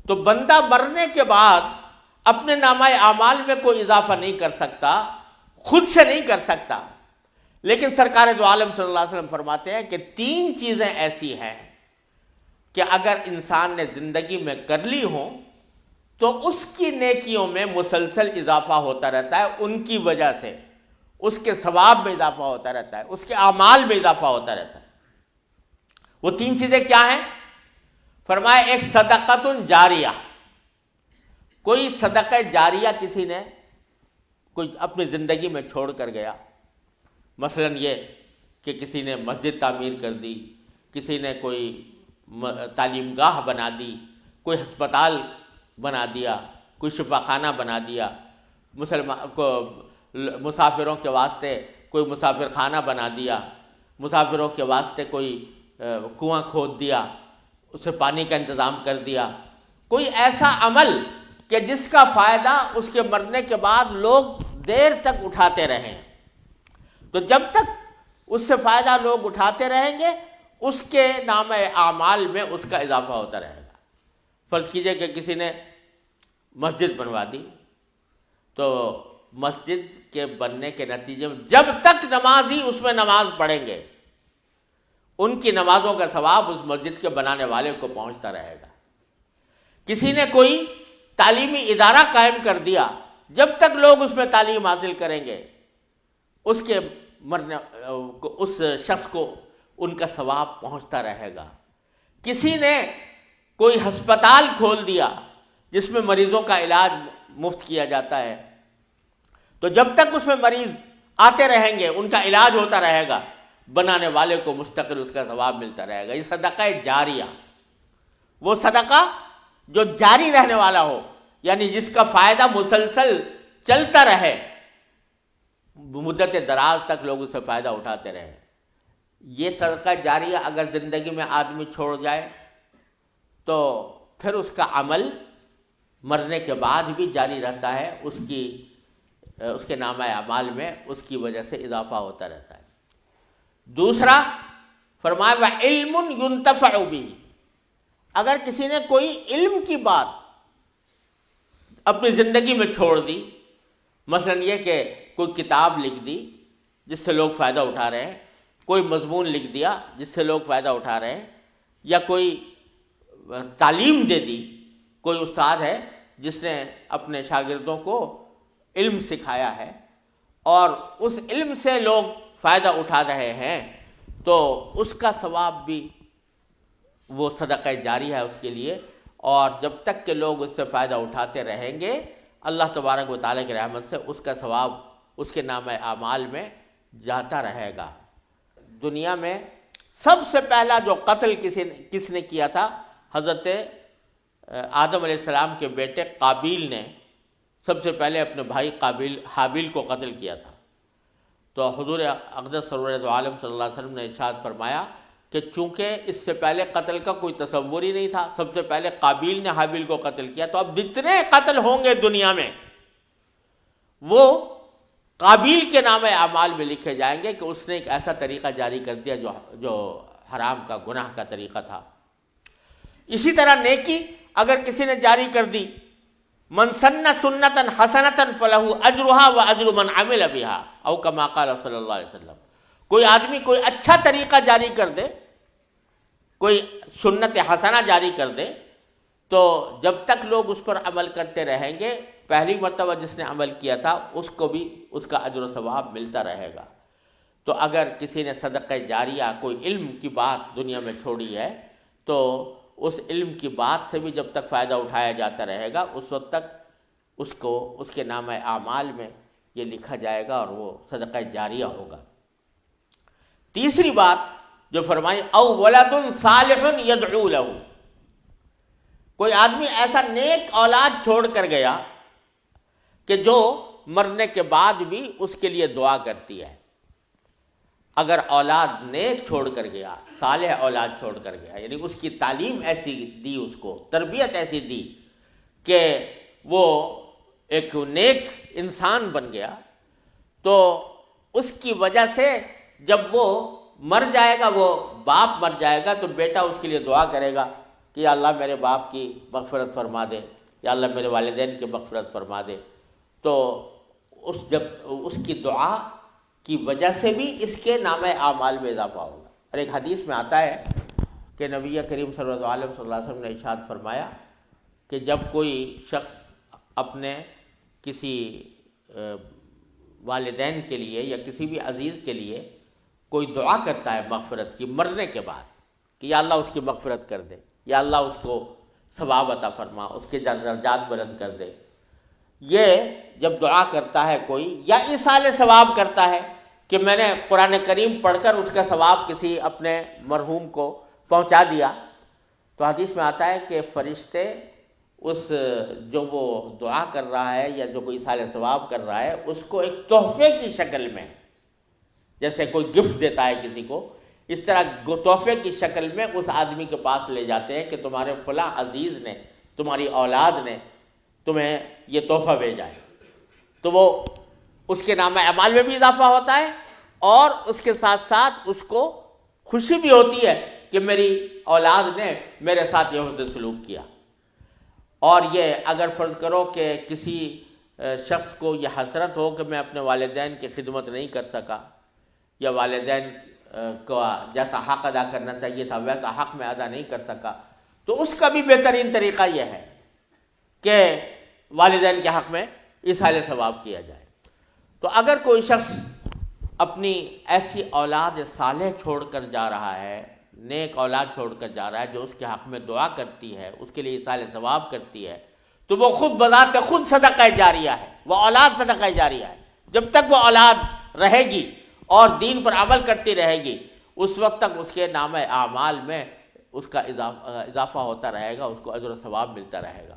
تو بندہ مرنے کے بعد اپنے نامہ اعمال میں کوئی اضافہ نہیں کر سکتا، خود سے نہیں کر سکتا، لیکن سرکار دو عالم صلی اللہ علیہ وسلم فرماتے ہیں کہ 3 چیزیں ایسی ہیں کہ اگر انسان نے زندگی میں کر لی ہوں تو اس کی نیکیوں میں مسلسل اضافہ ہوتا رہتا ہے، ان کی وجہ سے اس کے ثواب میں اضافہ ہوتا رہتا ہے، اس کے اعمال میں اضافہ ہوتا رہتا ہے۔ وہ 3 چیزیں کیا ہیں؟ فرمایا ایک صدقۃ جاریہ، کوئی صدقہ جاریہ کسی نے کوئی اپنی زندگی میں چھوڑ کر گیا، مثلا یہ کہ کسی نے مسجد تعمیر کر دی، کسی نے کوئی تعلیم گاہ بنا دی، کوئی ہسپتال بنا دیا، کوئی شفا خانہ بنا دیا، مسافروں کے واسطے کوئی مسافر خانہ بنا دیا، مسافروں کے واسطے کوئی کنواں کھود دیا، اسے پانی کا انتظام کر دیا، کوئی ایسا عمل کہ جس کا فائدہ اس کے مرنے کے بعد لوگ دیر تک اٹھاتے رہیں، تو جب تک اس سے فائدہ لوگ اٹھاتے رہیں گے اس کے نام اعمال میں اس کا اضافہ ہوتا رہے گا۔ فرض کیجئے کہ کسی نے مسجد بنوا دی، تو مسجد کے بننے کے نتیجے میں جب تک نمازی اس میں نماز پڑھیں گے ان کی نمازوں کا ثواب اس مسجد کے بنانے والے کو پہنچتا رہے گا۔ کسی نے کوئی تعلیمی ادارہ قائم کر دیا، جب تک لوگ اس میں تعلیم حاصل کریں گے اس کے مرنے اس شخص کو ان کا ثواب پہنچتا رہے گا۔ کسی نے کوئی ہسپتال کھول دیا جس میں مریضوں کا علاج مفت کیا جاتا ہے، تو جب تک اس میں مریض آتے رہیں گے ان کا علاج ہوتا رہے گا، بنانے والے کو مستقل اس کا ثواب ملتا رہے گا۔ یہ صدقہ جاریہ، وہ صدقہ جو جاری رہنے والا ہو، یعنی جس کا فائدہ مسلسل چلتا رہے، مدت دراز تک لوگ اس سے فائدہ اٹھاتے رہے۔ یہ صدقہ جاریہ اگر زندگی میں آدمی چھوڑ جائے تو پھر اس کا عمل مرنے کے بعد بھی جاری رہتا ہے، اس کے نامہ اعمال میں اس کی وجہ سے اضافہ ہوتا رہتا ہے۔ دوسرا فرمایا وَعِلْمٌ يُنْتَفَعُ بِهِ، اگر کسی نے کوئی علم کی بات اپنی زندگی میں چھوڑ دی، مثلا یہ کہ کوئی کتاب لکھ دی جس سے لوگ فائدہ اٹھا رہے ہیں، کوئی مضمون لکھ دیا جس سے لوگ فائدہ اٹھا رہے ہیں، یا کوئی تعلیم دے دی، کوئی استاد ہے جس نے اپنے شاگردوں کو علم سکھایا ہے اور اس علم سے لوگ فائدہ اٹھا رہے ہیں، تو اس کا ثواب بھی وہ صدقہ جاری ہے اس کے لیے، اور جب تک کہ لوگ اس سے فائدہ اٹھاتے رہیں گے اللہ تبارک و تعالیٰ کی رحمت سے اس کا ثواب اس کے نامہ اعمال میں جاتا رہے گا۔ دنیا میں سب سے پہلا جو قتل کس نے کیا تھا؟ حضرت آدم علیہ السلام کے بیٹے قابیل نے سب سے پہلے اپنے بھائی حابیل کو قتل کیا تھا۔ تو حضور اقدس سرور دو عالم صلی اللہ علیہ وسلم نے ارشاد فرمایا کہ چونکہ اس سے پہلے قتل کا کوئی تصور ہی نہیں تھا، سب سے پہلے قابیل نے حابیل کو قتل کیا، تو اب جتنے قتل ہوں گے دنیا میں وہ قابیل کے نام اعمال میں لکھے جائیں گے کہ اس نے ایک ایسا طریقہ جاری کر دیا جو حرام کا، گناہ کا طریقہ تھا۔ اسی طرح نیکی اگر کسی نے جاری کر دی، من سن سنتا حسنتا فلہ اجرہا واجر من عمل بہا او کما قال صلی اللہ علیہ وسلم، کوئی آدمی کوئی اچھا طریقہ جاری کر دے، کوئی سنت حسنہ جاری کر دے، تو جب تک لوگ اس پر عمل کرتے رہیں گے، پہلی مرتبہ جس نے عمل کیا تھا اس کو بھی اس کا اجر و ثواب ملتا رہے گا۔ تو اگر کسی نے صدقہ جاریہ کوئی علم کی بات دنیا میں چھوڑی ہے تو اس علم کی بات سے بھی جب تک فائدہ اٹھایا جاتا رہے گا اس وقت تک اس کے نامہ اعمال میں یہ لکھا جائے گا اور وہ صدقہ جاریہ ہوگا۔ تیسری بات جو فرمائی او ولد صالح یدعو لہ، کوئی آدمی ایسا نیک اولاد چھوڑ کر گیا کہ جو مرنے کے بعد بھی اس کے لیے دعا کرتی ہے۔ اگر اولاد نیک چھوڑ کر گیا، صالح اولاد چھوڑ کر گیا، یعنی اس کی تعلیم ایسی دی، اس کو تربیت ایسی دی کہ وہ ایک نیک انسان بن گیا، تو اس کی وجہ سے جب وہ مر جائے گا، وہ باپ مر جائے گا، تو بیٹا اس کے لیے دعا کرے گا کہ یا اللہ میرے باپ کی مغفرت فرما دے، یا اللہ میرے والدین کی مغفرت فرما دے، تو جب اس کی دعا کی وجہ سے بھی اس کے نام اعمال میں اضافہ ہوگا۔ اور ایک حدیث میں آتا ہے کہ نبی کریم صلی اللہ علیہ وسلم نے ارشاد فرمایا کہ جب کوئی شخص اپنے کسی والدین کے لیے یا کسی بھی عزیز کے لیے کوئی دعا کرتا ہے مغفرت کی مرنے کے بعد کہ یا اللہ اس کی مغفرت کر دے، یا اللہ اس کو ثواب عطا فرما، اس کے درجات بلند کر دے، یہ جب دعا کرتا ہے کوئی یا ایصال ثواب کرتا ہے کہ میں نے قرآن کریم پڑھ کر اس کا ثواب کسی اپنے مرحوم کو پہنچا دیا، تو حدیث میں آتا ہے کہ فرشتے اس جو وہ دعا کر رہا ہے یا جو کوئی ایصال ثواب کر رہا ہے اس کو ایک تحفے کی شکل میں، جیسے کوئی گفٹ دیتا ہے کسی کو، اس طرح تحفے کی شکل میں اس آدمی کے پاس لے جاتے ہیں کہ تمہارے فلاں عزیز نے، تمہاری اولاد نے تمہیں یہ تحفہ بھیجا ہے، تو وہ اس کے نام اعمال میں بھی اضافہ ہوتا ہے اور اس کے ساتھ ساتھ اس کو خوشی بھی ہوتی ہے کہ میری اولاد نے میرے ساتھ یہ حسن سلوک کیا۔ اور یہ اگر فرض کرو کہ کسی شخص کو یہ حسرت ہو کہ میں اپنے والدین کی خدمت نہیں کر سکا یا والدین کو جیسا حق ادا کرنا چاہیے تھا ویسا حق میں ادا نہیں کر سکا، تو اس کا بھی بہترین طریقہ یہ ہے کہ والدین کے حق میں ایصال ثواب کیا جائے۔ تو اگر کوئی شخص اپنی ایسی اولاد صالح چھوڑ کر جا رہا ہے، نیک اولاد چھوڑ کر جا رہا ہے جو اس کے حق میں دعا کرتی ہے، اس کے لیے ایصال ثواب کرتی ہے، تو وہ خود بذات خود صدقہ جاریہ ہے، وہ اولاد صدقہ جاریہ ہے۔ جب تک وہ اولاد رہے گی اور دین پر عمل کرتی رہے گی اس وقت تک اس کے نام اعمال میں اس کا اضافہ ہوتا رہے گا، اس کو اجر و ثواب ملتا رہے گا۔